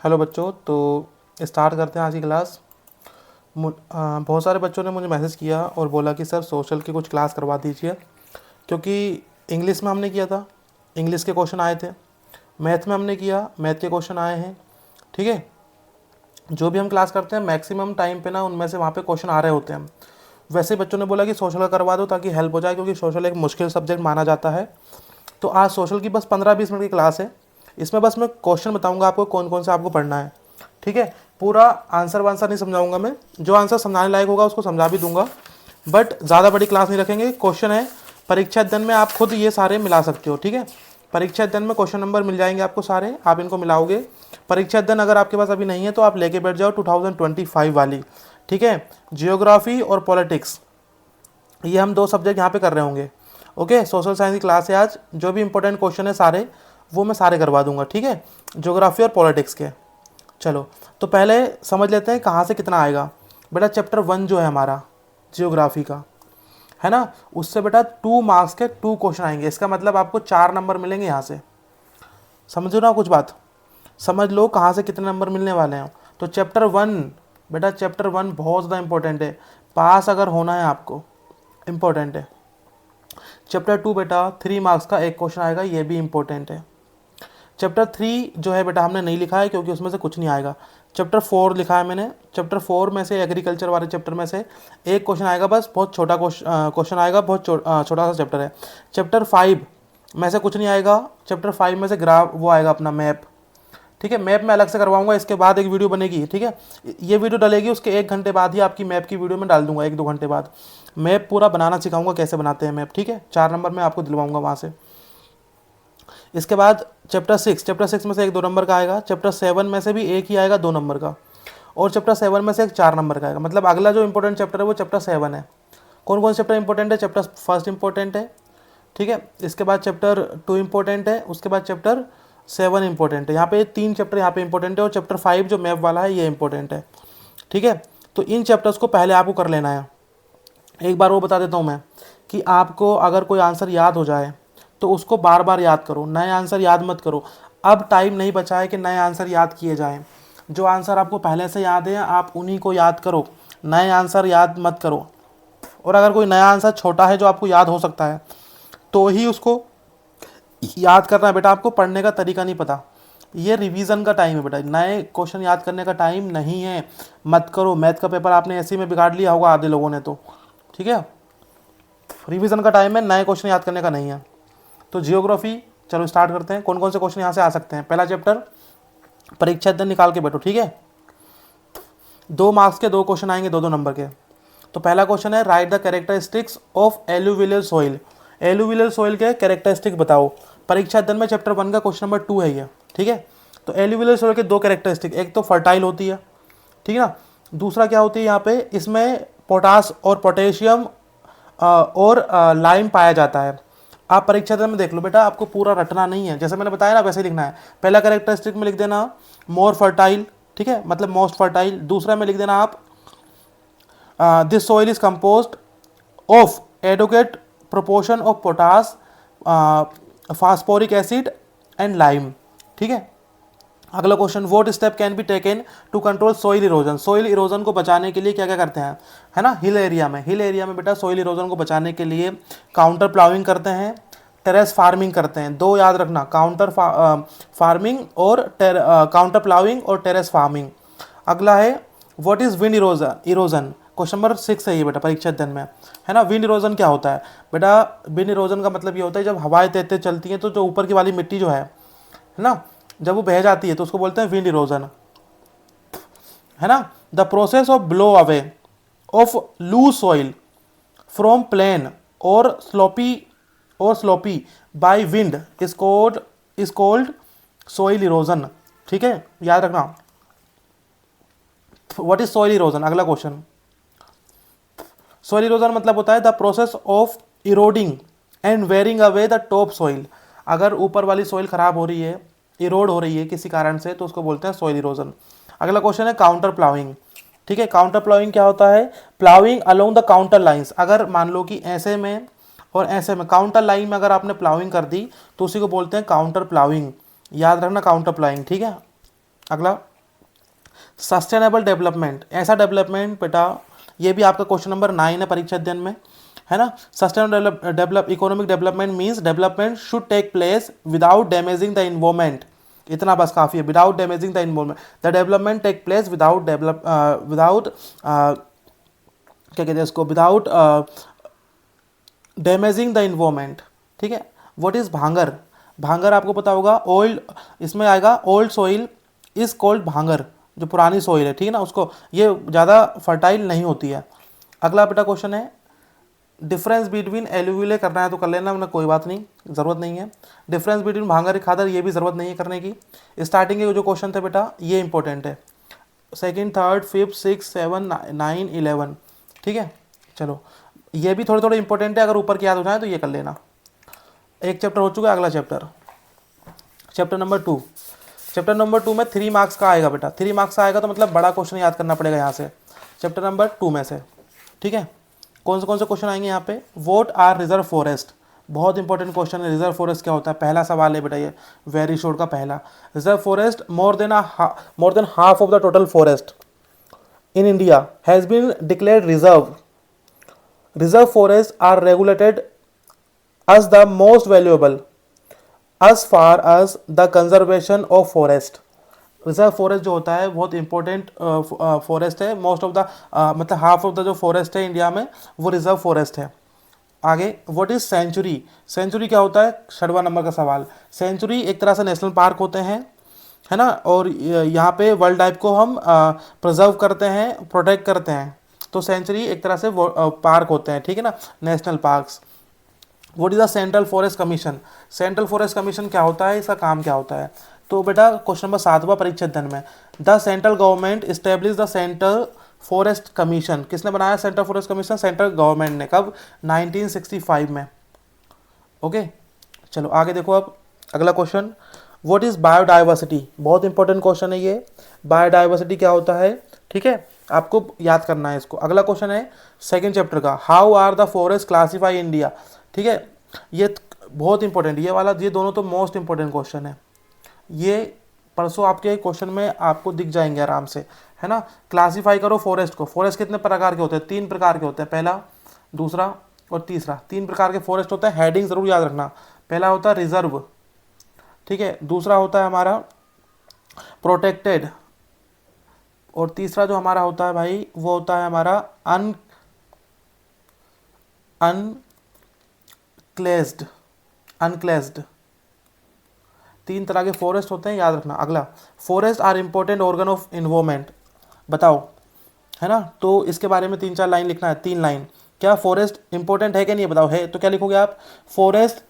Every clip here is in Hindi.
हेलो बच्चों, तो स्टार्ट करते हैं आज की क्लास। बहुत सारे बच्चों ने मुझे मैसेज किया और बोला कि सर सोशल की कुछ क्लास करवा दीजिए, क्योंकि इंग्लिश में हमने किया था, इंग्लिश के क्वेश्चन आए थे। मैथ में हमने किया, मैथ के क्वेश्चन आए हैं। ठीक है, जो भी हम क्लास करते हैं मैक्सिमम टाइम पे ना उनमें से वहाँ पे क्वेश्चन आ रहे होते हैं। वैसे बच्चों ने बोला कि सोशल का करवा दो ताकि हेल्प हो जाए, क्योंकि सोशल एक मुश्किल सब्जेक्ट माना जाता है। तो आज सोशल की बस 15-20 मिनट की क्लास है। इसमें बस मैं क्वेश्चन बताऊंगा आपको कौन कौन सा आपको पढ़ना है। ठीक है, पूरा आंसर वांसर नहीं समझाऊंगा मैं, जो आंसर समझाने लायक होगा उसको समझा भी दूंगा, बट ज़्यादा बड़ी क्लास नहीं रखेंगे। क्वेश्चन है परीक्षा अध्ययन में, आप खुद ये सारे मिला सकते हो। ठीक है, परीक्षा अध्ययन में क्वेश्चन नंबर मिल जाएंगे आपको सारे, आप इनको मिलाओगे। परीक्षा अध्ययन अगर आपके पास अभी नहीं है तो आप लेके बैठ जाओ 2025 वाली। ठीक है, जियोग्राफी और पॉलिटिक्स, ये हम दो सब्जेक्ट यहाँ पे कर रहे होंगे। ओके, सोशल साइंस की क्लास है आज। जो भी इंपॉर्टेंट क्वेश्चन है सारे वो मैं सारे करवा दूंगा। ठीक है, ज्योग्राफी और पॉलिटिक्स के। चलो, तो पहले समझ लेते हैं कहाँ से कितना आएगा। बेटा चैप्टर 1 जो है हमारा जियोग्राफी का, है ना, उससे बेटा 2 मार्क्स के 2 क्वेश्चन आएंगे। इसका मतलब आपको 4 नंबर मिलेंगे यहाँ से। समझो ना कुछ बात, समझ लो कहाँ से कितने नंबर मिलने वाले हैं। तो चैप्टर 1, बेटा चैप्टर 1 बहुत ज़्यादा इंपॉर्टेंट है, पास अगर होना है आपको, इंपॉर्टेंट है। चैप्टर 2 बेटा 3 मार्क्स का एक क्वेश्चन आएगा, ये भी इंपॉर्टेंट है। चैप्टर 3 जो है बेटा हमने नहीं लिखा है क्योंकि उसमें से कुछ नहीं आएगा। चैप्टर 4 लिखा है मैंने। चैप्टर 4 में से एग्रीकल्चर वाले चैप्टर में से एक क्वेश्चन आएगा, बस बहुत छोटा क्वेश्चन आएगा, बहुत छोटा सा चैप्टर है। चैप्टर 5 में से कुछ नहीं आएगा। चैप्टर 5 में से ग्राफ वो आएगा अपना मैप। ठीक है, मैप मैं अलग से करवाऊंगा, इसके बाद एक वीडियो बनेगी। ठीक है, ये वीडियो डलेगी उसके 1 घंटे बाद ही आपकी मैप की वीडियो में डाल दूंगा, 1-2 घंटे बाद मैप पूरा बनाना सिखाऊंगा, कैसे बनाते हैं मैप। ठीक है, 4 नंबर में आपको दिलवाऊंगा वहाँ से। इसके बाद चैप्टर 6 में से एक 2 नंबर का आएगा। चैप्टर 7 में से भी एक ही आएगा 2 नंबर का, और चैप्टर 7 में से एक 4 नंबर का आएगा। मतलब अगला जो इंपॉर्टेंट चैप्टर है वो चैप्टर 7 है। कौन कौन चैप्टर इंपॉर्टेंट है? चैप्टर 1 इंपॉर्टेंट है। ठीक है, इसके बाद चैप्टर 2 इंपॉर्टेंट है, उसके बाद चैप्टर 7 इंपॉर्टेंट है। यहाँ पे 3 चैप्टर यहाँ पे इंपॉर्टेंट है, और चैप्टर 5 जो मैप वाला है ये इंपॉर्टेंट है। ठीक है, तो इन चैप्टर्स को पहले आपको कर लेना है। एक बार वो बता देता हूँ मैं कि आपको अगर कोई आंसर याद हो जाए तो उसको बार बार याद करो, नए आंसर याद मत करो। अब टाइम नहीं बचा है कि नए आंसर याद किए जाएं। जो आंसर आपको पहले से याद है आप उन्हीं को याद करो, नए आंसर याद मत करो। और अगर कोई नया आंसर छोटा है जो आपको याद हो सकता है तो ही उसको याद करना है। बेटा आपको पढ़ने का तरीका नहीं पता, ये रिवीजन का टाइम है बेटा, नए क्वेश्चन याद करने का टाइम नहीं है। मत करो, मैथ का पेपर आपने ऐसे ही में बिगाड़ लिया होगा आधे लोगों ने तो। ठीक है, रिवीजन का टाइम है, नए क्वेश्चन याद करने का नहीं है। तो जियोग्राफी, चलो स्टार्ट करते हैं। कौन कौन से क्वेश्चन यहाँ से आ सकते हैं? पहला चैप्टर परीक्षा अध्ययन निकाल के बैठो। ठीक है, 2 मार्क्स के 2 क्वेश्चन आएंगे, 2-2 नंबर के। तो पहला क्वेश्चन है right the characteristics of alluvial soil. Alluvial soil के कैरेक्टरिस्टिक बताओ। परीक्षा अध्ययन में चैप्टर 1 का क्वेश्चन नंबर 2 है ये। ठीक है, तो एलुवियल सोइल के 2 कैरेक्टरिस्टिक, एक तो फर्टाइल होती है, ठीक है ना, दूसरा क्या होती है यहाँ पे, इसमें पोटास और पोटेशियम और लाइम पाया जाता है। आप परीक्षा में देख लो बेटा, आपको पूरा रटना नहीं है, जैसे मैंने बताया ना वैसे ही लिखना है। पहला कैरेक्टरिस्टिक में लिख देना मोर फर्टाइल, ठीक है, मतलब मोस्ट फर्टाइल। दूसरा में लिख देना आप this soil is composed of adequate proportion of potash, phosphoric acid and lime. ठीक है, अगला question, what step can be taken to control soil erosion. Soil erosion को बचाने के लिए क्या क्या करते हैं, है ना, हिल एरिया में बेटा सॉइल इरोजन को बचाने के लिए काउंटर प्लाविंग करते हैं, टेरेस फार्मिंग करते हैं। 2 याद रखना, काउंटर फार्मिंग और काउंटर प्लाविंग और टेरेस फार्मिंग। अगला है what is wind erosion. Question number 6 है ये बेटा परीक्षा अध्ययन में, है ना। विंड इरोजन क्या होता है बेटा? विंड इरोजन का मतलब ये होता है जब हवाएं तेज तेज चलती हैं तो जो ऊपर की वाली मिट्टी जो है ना, जब वो बह जाती है तो उसको बोलते हैं विंड इरोजन, है ना। The process of blow away of loose soil from plain और slopy by wind is called soil erosion. ठीक है, याद रखना। What is soil erosion? अगला क्वेश्चन, सॉइल इरोजन मतलब होता है the process of eroding and wearing away the top soil. अगर ऊपर वाली सॉइल खराब हो रही है, इरोड हो रही है किसी कारण से, तो उसको बोलते हैं सॉइल इरोजन। अगला क्वेश्चन है काउंटर प्लाविंग। ठीक है, काउंटर प्लाविंग क्या होता है? Ploughing along the counter lines. अगर मान लो कि ऐसे में और ऐसे में काउंटर लाइन में अगर आपने प्लाविंग कर दी तो उसी को बोलते हैं काउंटर प्लाविंग। याद रखना काउंटर प्लाविंग। ठीक है, अगला सस्टेनेबल डेवलपमेंट, ऐसा डेवलपमेंट बेटा, ये भी आपका क्वेश्चन नंबर 9 है परीक्षा अध्ययन में, है ना। Sustainable develop economic development means development should take place without damaging the environment, इतना बस काफ़ी है, without damaging the environment, the development take place without क्या कहते हैं इसको, विदाउट डैमेजिंग द इन्वायरमेंट, ठीक है। व्हाट इज भांगर, भांगर आपको पता होगा, ओल्ड, इसमें आएगा ओल्ड सोइल इज कॉल्ड भांगर, जो पुरानी सोइल है, ठीक है ना, उसको, ये ज़्यादा फर्टाइल नहीं होती है। अगला बेटा क्वेश्चन है, डिफरेंस बिटवीन एलुविले करना है तो कर लेना, वरना कोई बात नहीं, ज़रूरत नहीं है। डिफरेंस बिटवीन भांगर खादर, ये भी ज़रूरत नहीं है करने की। स्टार्टिंग के जो क्वेश्चन थे बेटा ये इंपॉर्टेंट है, सेकंड, थर्ड, फिफ्थ, सिक्स, 7, 9, 11, ठीक है। चलो ये भी थोड़े थोड़े इंपॉर्टेंट है, अगर ऊपर की याद हो जाए तो ये कर लेना। एक चैप्टर हो चुका है, अगला chapter, chapter number 2। Chapter number 2 में 3 मार्क्स का आएगा बेटा, 3 मार्क्स का आएगा तो मतलब बड़ा क्वेश्चन याद करना पड़ेगा यहाँ से, चैप्टर नंबर 2 में से, ठीक है। कौन से क्वेश्चन आएंगे यहाँ पे, वोट आर रिजर्व फॉरेस्ट, बहुत इंपॉर्टेंट क्वेश्चन है। रिजर्व फॉरेस्ट क्या होता है, पहला सवाल है बेटा ये, वेरी शॉर्ट का पहला। Reserve forest, more than half of the total forest in India has been declared reserve. Reserve forests are regulated as the most valuable as far as the conservation of forest. Reserve forest जो होता है बहुत इंपॉर्टेंट फॉरेस्ट है, मोस्ट ऑफ द मतलब हाफ ऑफ द जो फॉरेस्ट है इंडिया में वो रिजर्व फॉरेस्ट है। आगे, व्हाट इज सेंचुरी, सेंचुरी क्या होता है, 6वां नंबर का सवाल। सेंचुरी एक तरह से नेशनल पार्क होते हैं, है ना, और यहाँ पे वर्ल्ड लाइफ को हम प्रिजर्व करते हैं, प्रोटेक्ट करते हैं, तो सेंचुरी एक तरह से पार्क होते हैं, ठीक है ना, national parks. What is the central forest commission, central forest commission क्या होता है, इसका काम क्या होता है, तो बेटा क्वेश्चन नंबर 7वां परीक्षा अध्ययन में, the central government establish the central forest commission, किसने बनाया central forest commission, central government ने, कब, 1965 में, ओके। चलो आगे देखो अब अगला क्वेश्चन, व्हाट इज बायोडाइवर्सिटी, बहुत इंपॉर्टेंट क्वेश्चन है ये, बायोडाइवर्सिटी क्या होता है, ठीक है, आपको याद करना है इसको। अगला क्वेश्चन है सेकंड चैप्टर का, how are the forest classify India, ठीक है, ये बहुत इंपॉर्टेंट, ये वाला, ये दोनों तो मोस्ट इंपॉर्टेंट क्वेश्चन है, ये परसों आपके क्वेश्चन में आपको दिख जाएंगे आराम से, है ना। क्लासीफाई करो फॉरेस्ट को, फॉरेस्ट कितने प्रकार के होते हैं, 3 प्रकार के होते हैं, पहला, दूसरा और तीसरा, 3 प्रकार के फॉरेस्ट होते हैं, हेडिंग जरूर याद रखना। पहला होता है रिजर्व, ठीक है, दूसरा होता है हमारा प्रोटेक्टेड, और तीसरा जो हमारा होता है भाई वो होता है हमारा अनक्लेस्ड। 3 तरह के फॉरेस्ट होते हैं, याद रखना। अगला, forest are important organ of environment, बताओ, है ना, तो इसके बारे में 3-4 लाइन लिखना है, 3 लाइन, क्या फॉरेस्ट इंपॉर्टेंट है कि नहीं, बताओ है तो क्या लिखोगे आप, forest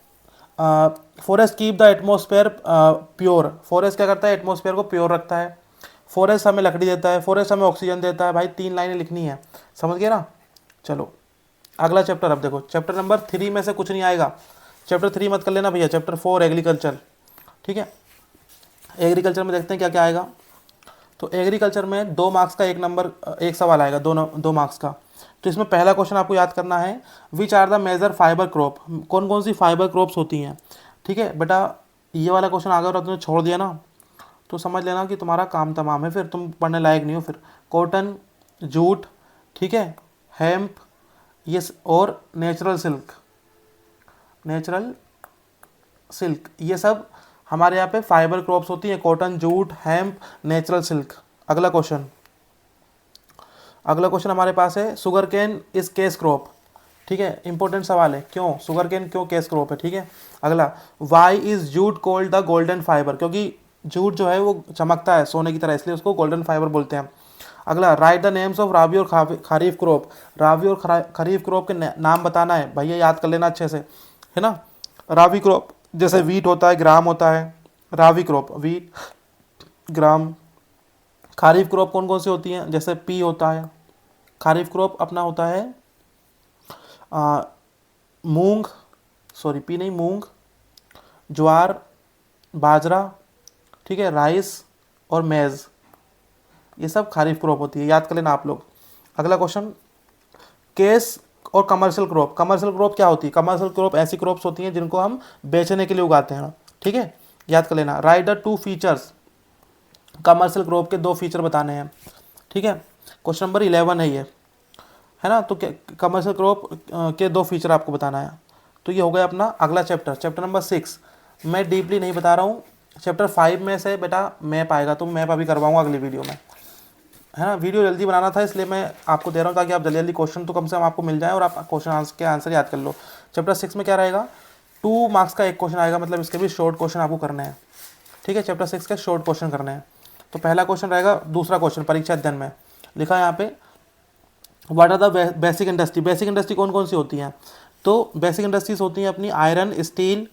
keep the atmosphere pure, forest क्या करता है, एटमॉस्फेयर को प्योर रखता है, फॉरेस्ट हमें लकड़ी देता है, फॉरेस्ट हमें ऑक्सीजन देता है, भाई 3 लाइनें लिखनी है, समझ गए ना। चलो अगला चैप्टर, अब देखो चैप्टर नंबर 3 में से कुछ नहीं आएगा, चैप्टर 3 मत कर लेना भैया, चैप्टर 4 एग्रीकल्चर, ठीक है। एग्रीकल्चर में देखते हैं क्या क्या आएगा, तो एग्रीकल्चर में 2 मार्क्स का एक सवाल आएगा, 2 मार्क्स का। तो इसमें पहला क्वेश्चन आपको याद करना है, which are the major fibre crop, कौन कौन सी फाइबर क्रॉप्स होती हैं, ठीक है बेटा। ये वाला क्वेश्चन आ गया और तुमने छोड़ दिया ना तो समझ लेना कि तुम्हारा काम तमाम है, फिर तुम पढ़ने लायक नहीं हो फिर। कॉटन, जूट, ठीक है, हेम्प, ये और नेचुरल सिल्क, ये सब हमारे यहाँ पे फाइबर क्रॉप्स होती हैं, cotton, jute, hemp, natural silk. अगला क्वेश्चन हमारे पास है, sugar cane is cash crop, ठीक है, इंपॉर्टेंट सवाल है, क्यों शुगर केन क्यों केस क्रॉप है, ठीक है। अगला, why is jute called the golden fibre, क्योंकि जूट जो है वो चमकता है सोने की तरह, इसलिए उसको गोल्डन फाइबर बोलते हैं। अगला, राइट द नेम्स ऑफ राबी और खरीफ क्रॉप, राबी और खरीफ क्रॉप के नाम बताना है भैया, याद कर लेना अच्छे से, है ना। राबी क्रॉप जैसे वीट होता है, ग्राम होता है, राबी क्रॉप वीट, ग्राम। खरीफ क्रॉप कौन कौन सी होती हैं, जैसे पी होता है, खरीफ क्रॉप अपना होता है मूंग, सॉरी पी नहीं, मूंग, ज्वार, बाजरा, ठीक है, राइस और मेज़, ये सब खरीफ क्रॉप होती है, याद कर लेना आप लोग। अगला क्वेश्चन, केस और कमर्शियल क्रॉप क्या होती है, कमर्शियल क्रॉप ऐसी क्रॉप्स होती हैं जिनको हम बेचने के लिए उगाते हैं, ठीक है, याद कर लेना। Right the 2 features, commercial crop के 2 फीचर बताने हैं, ठीक है। क्वेश्चन नंबर 11 है ये, है ना। तो कमर्शियल क्रॉप के 2 फीचर आपको बताना है। तो ये हो गया अपना अगला चैप्टर, चैप्टर नंबर 6। मैं डीपली नहीं बता रहा हूँ, चैप्टर 5 में से बेटा मैप आएगा, तो मैप अभी करवाऊँगा अगली वीडियो में, है ना। वीडियो जल्दी बनाना था इसलिए मैं आपको दे रहा हूँ, ताकि आप जल्दी जल्दी क्वेश्चन तो कम से कम आपको मिल जाए और आप क्वेश्चन के आंसर याद कर लो। चैप्टर 6 में क्या रहेगा, 2 मार्क्स का एक क्वेश्चन आएगा, मतलब इसके भी शॉर्ट क्वेश्चन आपको करने हैं, ठीक है। चैप्टर 6 के शॉर्ट क्वेश्चन करने हैं। तो पहला क्वेश्चन रहेगा, दूसरा क्वेश्चन परीक्षा अध्ययन में लिखा है यहाँ पे, what are the basic industry. Basic industry कौन कौन सी होती हैं, तो बेसिक इंडस्ट्रीज होती हैं अपनी आयरन, स्टील,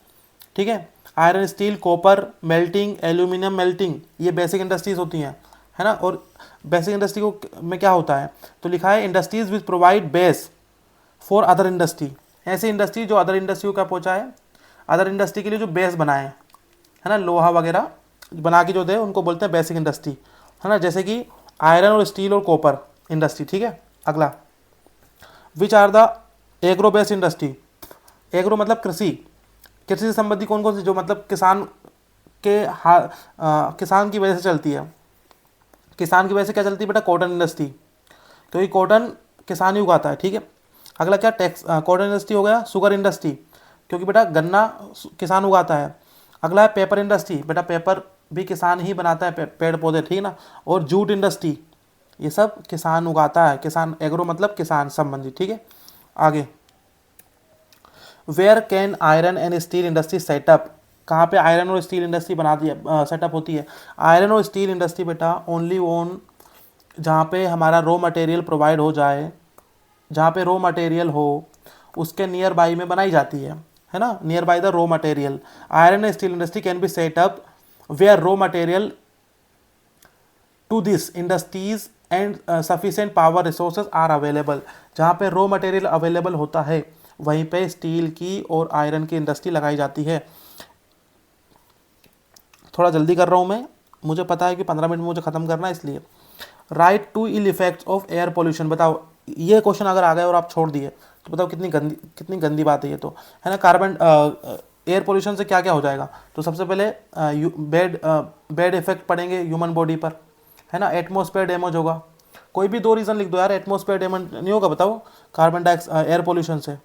ठीक है। Iron, steel, copper melting, aluminium melting, ये बेसिक इंडस्ट्रीज होती हैं, है ना। और बेसिक इंडस्ट्री को में क्या होता है, तो लिखा है industries which provide base for other industry. ऐसी इंडस्ट्री जो अदर इंडस्ट्री को क्या पहुँचाए, अदर इंडस्ट्री के लिए जो बेस बनाए, है ना, लोहा वगैरह बना के जो दे उनको बोलते हैं बेसिक इंडस्ट्री, है ना। जैसे कि आयरन और स्टील और कॉपर इंडस्ट्री, ठीक है। अगला, which are the agro based industry. Agro मतलब कृषि, कृषि से संबंधी कौन कौन सी, जो मतलब किसान के किसान की वजह से चलती है। किसान की वजह से क्या चलती है बेटा, कॉटन इंडस्ट्री, क्योंकि कॉटन किसान ही उगाता है, ठीक है। अगला क्या, कॉटन इंडस्ट्री हो गया। शुगर इंडस्ट्री, क्योंकि बेटा गन्ना किसान उगाता है। अगला है पेपर इंडस्ट्री, बेटा पेपर भी किसान ही बनाता है, पेड़ पौधे, ठीक है ना। और जूट इंडस्ट्री, ये सब किसान उगाता है, किसान, एग्रो मतलब किसान संबंधी, ठीक है। आगे, where can iron and steel industry set up. कहाँ पे आयरन और स्टील इंडस्ट्री बना दिया सेटअप होती है। आयरन और स्टील इंडस्ट्री बेटा ओनली ओन, जहाँ पे हमारा रॉ मटेरियल प्रोवाइड हो जाए, जहाँ पे रॉ मटेरियल हो उसके नियर बाई में बनाई जाती है ना, near by the raw material. Iron and steel industry can be set up where raw material to this industries and sufficient power resources are available. जहाँ पे रॉ मटेरियल अवेलेबल होता है वहीं पे स्टील की और आयरन की इंडस्ट्री लगाई जाती है। थोड़ा जल्दी कर रहा हूँ मैं, मुझे पता है कि 15 मिनट में मुझे ख़त्म करना है, इसलिए। Write two ill effects of air pollution. बताओ, ये क्वेश्चन अगर आ गए और आप छोड़ दिए तो बताओ कितनी गंदी बात है ये, तो है ना। कार्बन एयर पोल्यूशन से क्या क्या हो जाएगा, तो सबसे पहले बैड इफेक्ट पड़ेंगे ह्यूमन बॉडी पर, है ना। एटमॉस्फेयर डैमेज होगा। कोई भी 2 रीज़न लिख दो यार, एटमॉस्फेयर डैमेज नहीं होगा, बताओ, कार्बन डाइऑक्साइड एयर पोल्यूशन से,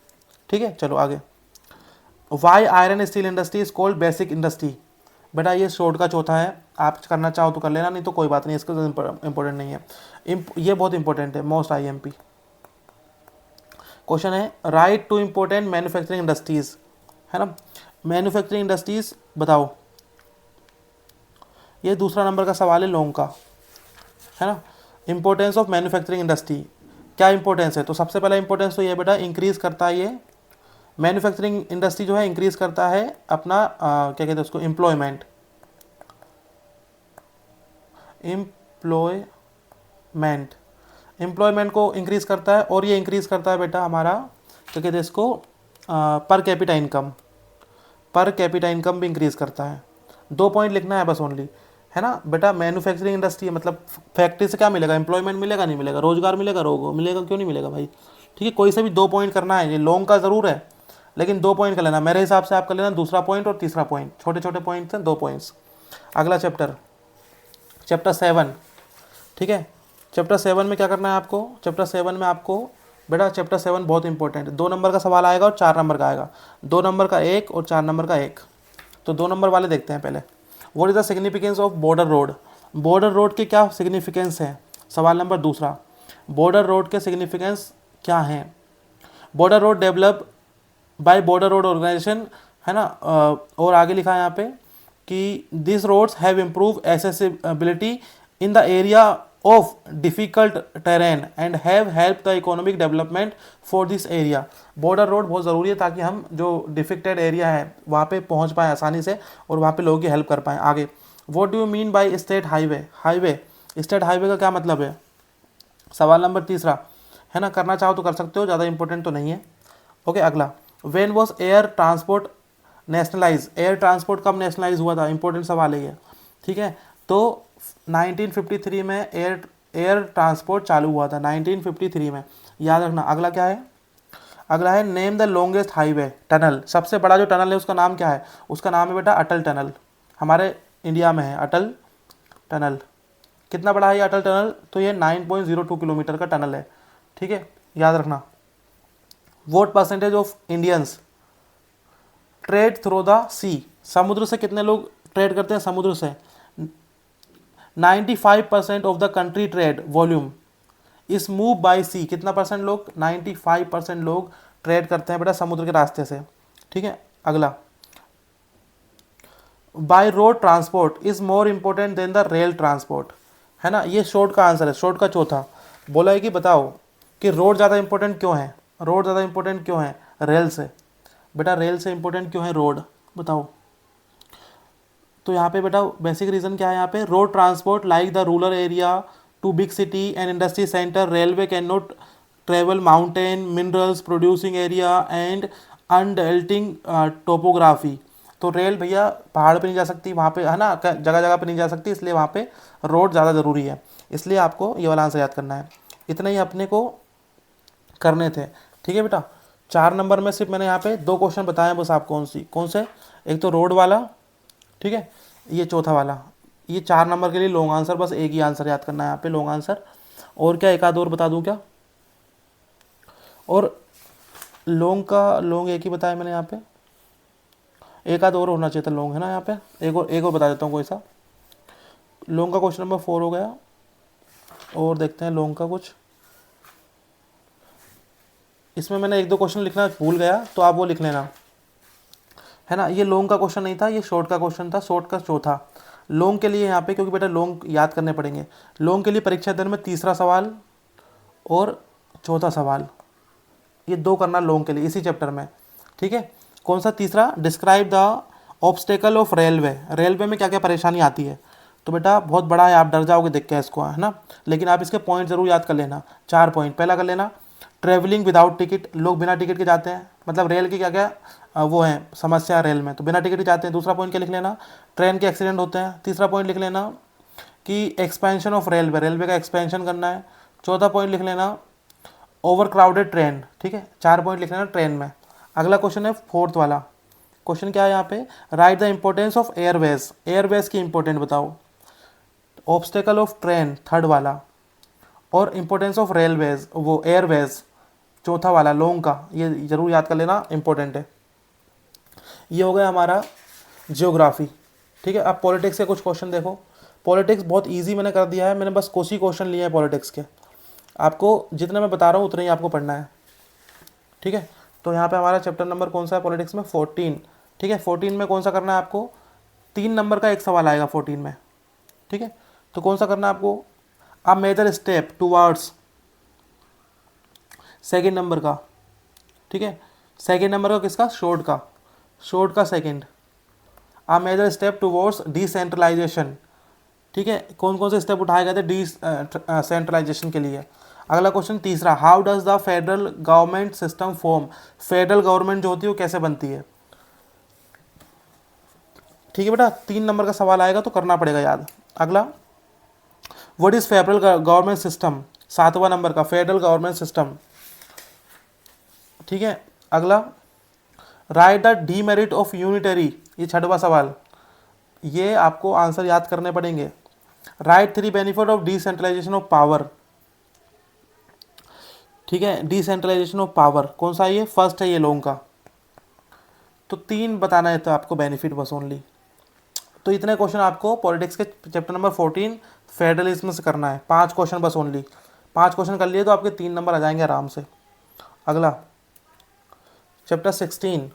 ठीक है। चलो आगे, why iron steel industry is called basic industry. बेटा ये शॉर्ट का चौथा है, आप करना चाहो तो कर लेना, नहीं तो कोई बात नहीं, इसका इंपॉर्टेंट नहीं है। ये बहुत इंपॉर्टेंट है, मोस्ट IMP क्वेश्चन है। Right two important manufacturing industries, है ना। मैन्युफैक्चरिंग इंडस्ट्रीज बताओ, ये दूसरा नंबर का सवाल है लॉन्ग का, है ना। इंपॉर्टेंस ऑफ मैन्युफैक्चरिंग इंडस्ट्री, क्या इंपॉर्टेंस है, तो सबसे पहला इंपॉर्टेंस तो ये बेटा इंक्रीज करता है, ये मैन्युफैक्चरिंग इंडस्ट्री जो है इंक्रीज करता है अपना क्या कहते हैं उसको, एम्प्लॉयमेंट को इंक्रीज करता है। और ये इंक्रीज करता है बेटा हमारा क्या कहते हैं इसको, पर कैपिटा इनकम भी इंक्रीज करता है। 2 पॉइंट लिखना है बस ओनली, है ना बेटा। मैन्युफैक्चरिंग इंडस्ट्री मतलब फैक्ट्री से क्या मिलेगा, एम्प्लॉयमेंट मिलेगा, नहीं मिलेगा, रोजगार मिलेगा, मिलेगा, क्यों नहीं मिलेगा भाई, ठीक है। कोई से भी 2 पॉइंट करना है, ये लॉन्ग का ज़रूर है लेकिन 2 पॉइंट कर लेना, मेरे हिसाब से आप कर लेना दूसरा पॉइंट और तीसरा पॉइंट, छोटे छोटे पॉइंट हैं, 2 पॉइंट्स। अगला चैप्टर 7, ठीक है। चैप्टर 7 में क्या करना है आपको, चैप्टर 7 में आपको बेटा, चैप्टर 7 बहुत इंपॉर्टेंट है। 2 नंबर का सवाल आएगा और 4 नंबर का आएगा, 2 नंबर का 1 और 4 नंबर का 1। तो 2 नंबर वाले देखते हैं पहले। What is the significance of border road. Border road के क्या सिग्निफिकेंस है, सवाल नंबर दूसरा। बॉर्डर रोड के सिग्निफिकेंस क्या हैं। Border road develop by border road organisation, है ना। और आगे लिखा है यहाँ पे कि this roads have improve accessibility in the area of difficult terrain and have help the economic development for this area. Border road बहुत ज़रूरी है ताकि हम जो डिफिकल्ट एरिया है वहाँ पे पहुँच पाएँ आसानी से और वहाँ पे लोगों की हेल्प कर पाएँ। आगे, what do you mean by state highway. State highway का क्या मतलब है, सवाल नंबर तीसरा, है ना। करना चाहो तो कर सकते हो, ज़्यादा इंपॉर्टेंट तो नहीं है। ओके, अगला, when was air transport nationalise. Air transport कब नेशनलाइज हुआ था, इंपॉर्टेंट सवाल है ये, ठीक है। तो 1953 में एयर ट्रांसपोर्ट चालू हुआ था, 1953 में, याद रखना। अगला क्या है, अगला है name the longest highway tunnel. सबसे बड़ा जो टनल है उसका नाम क्या है, उसका नाम है बेटा अटल टनल, हमारे इंडिया में है अटल टनल, कितना बड़ा है ये अटल टनल, तो ये 9.02 किलोमीटर का टनल है, ठीक है, याद रखना। What percentage of Indians trade through the sea, समुद्र से कितने लोग ट्रेड करते हैं, समुद्र से 95% of the country trade volume इस मूव बाय सी, कितना परसेंट लोग, 95% लोग ट्रेड करते हैं बेटा समुद्र के रास्ते से, ठीक है। अगला, by road transport is more important than the rail transport, है ना, ये शॉर्ट का आंसर है, शॉर्ट का चौथा। बोला है कि बताओ कि रोड ज़्यादा इंपॉर्टेंट क्यों है, रोड ज़्यादा इंपॉर्टेंट क्यों है रेल से, बेटा रेल से इंपॉर्टेंट क्यों है रोड, बताओ। तो यहाँ पे बेटा बेसिक रीज़न क्या है, यहाँ पे road transport like the rural area to big city and industry center, railway can not travel mountain minerals producing area and undulating topography. तो रेल भैया पहाड़ पे नहीं जा सकती वहाँ पे, है ना, जगह जगह पे नहीं जा सकती, इसलिए वहाँ पे रोड ज़्यादा ज़रूरी है, इसलिए आपको ये वाला आंसर याद करना है। इतना ही अपने को करने थे, ठीक है बेटा। 4 नंबर में सिर्फ मैंने यहाँ पे 2 क्वेश्चन बताए बस आपको, कौन से, एक तो रोड वाला, ठीक है, ये चौथा वाला, ये 4 नंबर के लिए लॉन्ग आंसर, बस एक ही आंसर याद करना है यहाँ पे लॉन्ग आंसर। और क्या एक आध और बता दूँ क्या, और लॉन्ग एक ही बताया मैंने यहाँ पे, एक आध और होना चाहिए था लॉन्ग, है ना, यहाँ पे एक और बता देता हूँ कोई सा। लॉन्ग का क्वेश्चन नंबर 4 हो गया, और देखते हैं लॉन्ग का कुछ, इसमें मैंने 1-2 क्वेश्चन लिखना भूल गया तो आप वो लिख लेना, है ना। ये लॉन्ग का क्वेश्चन नहीं था, ये शॉर्ट का क्वेश्चन था, शॉर्ट का चौथा। लॉन्ग के लिए यहाँ पे क्योंकि बेटा लॉन्ग याद करने पड़ेंगे, लॉन्ग के लिए परीक्षा दिन में तीसरा सवाल और चौथा सवाल, ये 2 करना लॉन्ग के लिए इसी चैप्टर में, ठीक है। कौन सा तीसरा, describe the obstacle of railway, railway में क्या क्या परेशानी आती है। तो बेटा बहुत बड़ा है, आप डर जाओगे देख के इसको, है ना, लेकिन आप इसके पॉइंट जरूर याद कर लेना, 4 पॉइंट। पहला कर लेना, ट्रैवलिंग विदाउट टिकट, लोग बिना टिकट के जाते हैं, मतलब रेल की क्या क्या वो है समस्या रेल में, तो बिना टिकट के जाते हैं। दूसरा पॉइंट क्या लिख लेना, ट्रेन के एक्सीडेंट होते हैं। तीसरा पॉइंट लिख लेना कि एक्सपेंशन ऑफ रेलवे, रेलवे का एक्सपेंशन करना है। चौथा पॉइंट लिख लेना ओवर क्राउडेड ट्रेन, ठीक है, 4 पॉइंट लिख लेना ट्रेन में। अगला क्वेश्चन है 4th वाला, क्वेश्चन क्या है यहाँ पे, right the importance of Airways, Airways की इंपॉर्टेंट बताओ। ऑब्स्टेकल ऑफ ट्रेन 3rd वाला, और इंपॉर्टेंस ऑफ रेलवेज वो एयरवेज चौथा वाला लॉन्ग का, ये जरूर याद कर लेना, इंपॉर्टेंट है। ये हो गया हमारा जियोग्राफी, ठीक है। अब पॉलिटिक्स के कुछ क्वेश्चन देखो, पॉलिटिक्स बहुत इजी मैंने कर दिया है, मैंने बस कुछ ही क्वेश्चन लिए हैं पॉलिटिक्स के, आपको जितना मैं बता रहा हूँ उतना ही आपको पढ़ना है, ठीक है। तो यहाँ पे हमारा चैप्टर नंबर कौन सा है पॉलिटिक्स में, 14, ठीक है। 14 में कौन सा करना है आपको, 3 नंबर का एक सवाल आएगा 14 में, ठीक है। तो कौन सा करना है आपको, a major step towards, 2nd number का, ठीक है। 2nd नंबर का किसका, शॉर्ट का, शॉर्ट का 2nd, a major step towards decentralisation, ठीक है। कौन कौन से स्टेप उठाए गए थे डिसेंट्रलाइजेशन के लिए। अगला क्वेश्चन तीसरा, how does the federal government system form, federal government जो होती है वो कैसे बनती है, ठीक है बेटा। 3 नंबर का सवाल आएगा तो करना पड़ेगा याद। अगला, what is federal government system, 7वां नंबर का फेडरल गवर्नमेंट सिस्टम, ठीक है। अगला, write the demerit of unitary, ये 6वां सवाल, ये आपको आंसर याद करने पड़ेंगे। Write 3 benefit of decentralization of power, ठीक है, डिसेंट्रलाइजेशन ऑफ पावर कौन सा है ये, फर्स्ट है ये लॉन्ग का, तो 3 बताना है तो आपको बेनिफिट बस ओनली। तो इतने क्वेश्चन आपको पॉलिटिक्स के चैप्टर नंबर 14 फेडरलिज्म से करना है, 5 क्वेश्चन बस ओनली, 5 क्वेश्चन कर लिए तो आपके 3 नंबर आ जाएंगे आराम से। अगला चैप्टर 16,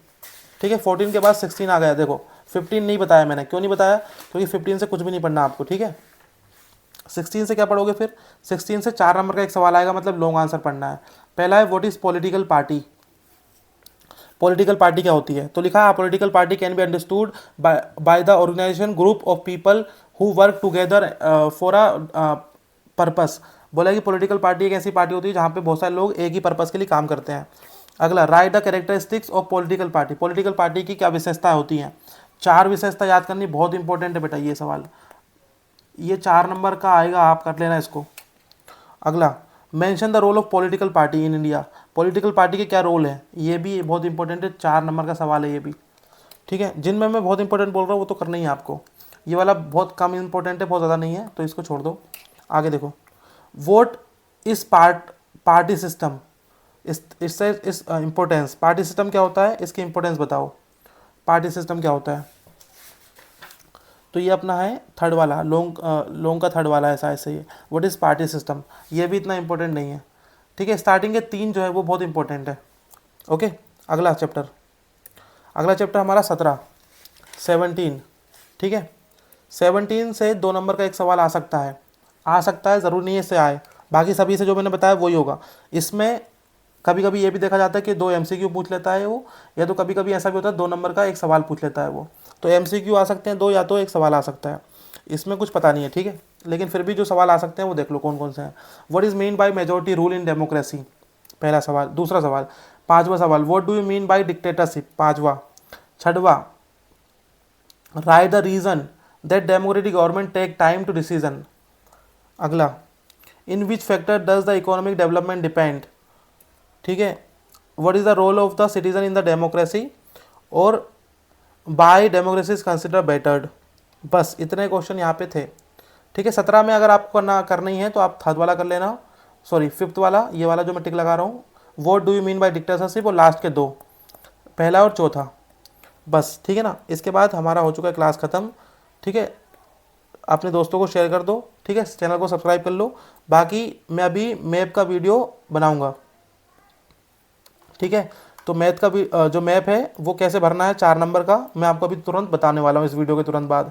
ठीक है, 14 के बाद 16 आ गया, देखो 15 नहीं बताया मैंने, क्यों नहीं बताया, क्योंकि 15 से कुछ भी नहीं पढ़ना आपको, ठीक है। 16 से क्या पढ़ोगे फिर, 16 से 4 नंबर का एक सवाल आएगा, मतलब लॉन्ग आंसर पढ़ना है। पहला है what is political party, political party क्या होती है, तो लिखा है political party can be understood by the organisation group of people who work together for a purpose. बोला कि पॉलिटिकल पार्टी एक ऐसी पार्टी होती है जहाँ पे बहुत सारे लोग एक ही पर्पस के लिए काम करते हैं। अगला, write the characteristics of political party, political party की क्या विशेषताएं होती हैं। 4 विशेषता याद करनी बहुत इंपॉर्टेंट है बेटा, ये सवाल ये 4 नंबर का आएगा, आप कर लेना इसको। अगला, mention the role of political party in India, political party के क्या रोल है, ये भी बहुत इंपॉर्टेंट है, 4 नंबर का सवाल है ये भी, ठीक है। जिनमें मैं बहुत इंपॉर्टेंट बोल रहा हूँ वो तो करना ही है आपको, ये वाला बहुत कम इंपॉर्टेंट है, बहुत ज़्यादा नहीं है, तो इसको छोड़ दो। आगे देखो, वोट इस पार्टी सिस्टम, इससे इस इम्पोर्टेंस, पार्टी सिस्टम क्या होता है, इसकी इम्पोर्टेंस बताओ, पार्टी सिस्टम क्या होता है। तो ये अपना है थर्ड वाला, लोंग का थर्ड वाला ऐसा ऐसे ही, व्हाट इज़ पार्टी सिस्टम, ये भी इतना इंपॉर्टेंट नहीं है। ठीक है, स्टार्टिंग के 3 जो है वो बहुत इंपॉर्टेंट है। ओके, अगला चैप्टर, अगला चैप्टर हमारा 17। ठीक है, 17 से 2 नंबर का एक सवाल आ सकता है, ज़रूरी नहीं है इससे आए, बाकी सभी से जो मैंने बताया वही होगा। इसमें कभी कभी ये भी देखा जाता है कि 2 MCQ पूछ लेता है वो, या तो कभी कभी ऐसा भी होता है 2 नंबर का एक सवाल पूछ लेता है वो। तो MCQ आ सकते हैं 2, या तो एक सवाल आ सकता है, इसमें कुछ पता नहीं है। ठीक है, लेकिन फिर भी जो सवाल आ सकते हैं वो देख लो कौन कौन से हैं। What is mean by majority rule in democracy, पहला सवाल। दूसरा सवाल, पांचवा सवाल, what do you mean by dictatorship, पांचवा। छठवा, write the reason that democratic government take time to decision. अगला, in which factor does the economic development depend. ठीक है, what is the role of the citizen in the democracy, और by democracy is consider bettered. बस इतने क्वेश्चन यहाँ पे थे। ठीक है, 17 में अगर आपको करनी है तो आप थर्ड वाला कर लेना, सॉरी फिफ्थ वाला, ये वाला जो मैं टिक लगा रहा हूँ, what do you mean by dictatorship, और लास्ट के 2, पहला और चौथा। बस ठीक है ना, इसके बाद हमारा हो चुका है क्लास ख़त्म। ठीक है, अपने दोस्तों को शेयर कर दो। ठीक है, चैनल को सब्सक्राइब कर लो। बाकी मैं अभी मैप का वीडियो बनाऊंगा। ठीक है, तो मैथ का भी जो मैप है वो कैसे भरना है 4 नंबर का, मैं आपको अभी तुरंत बताने वाला हूँ इस वीडियो के तुरंत बाद।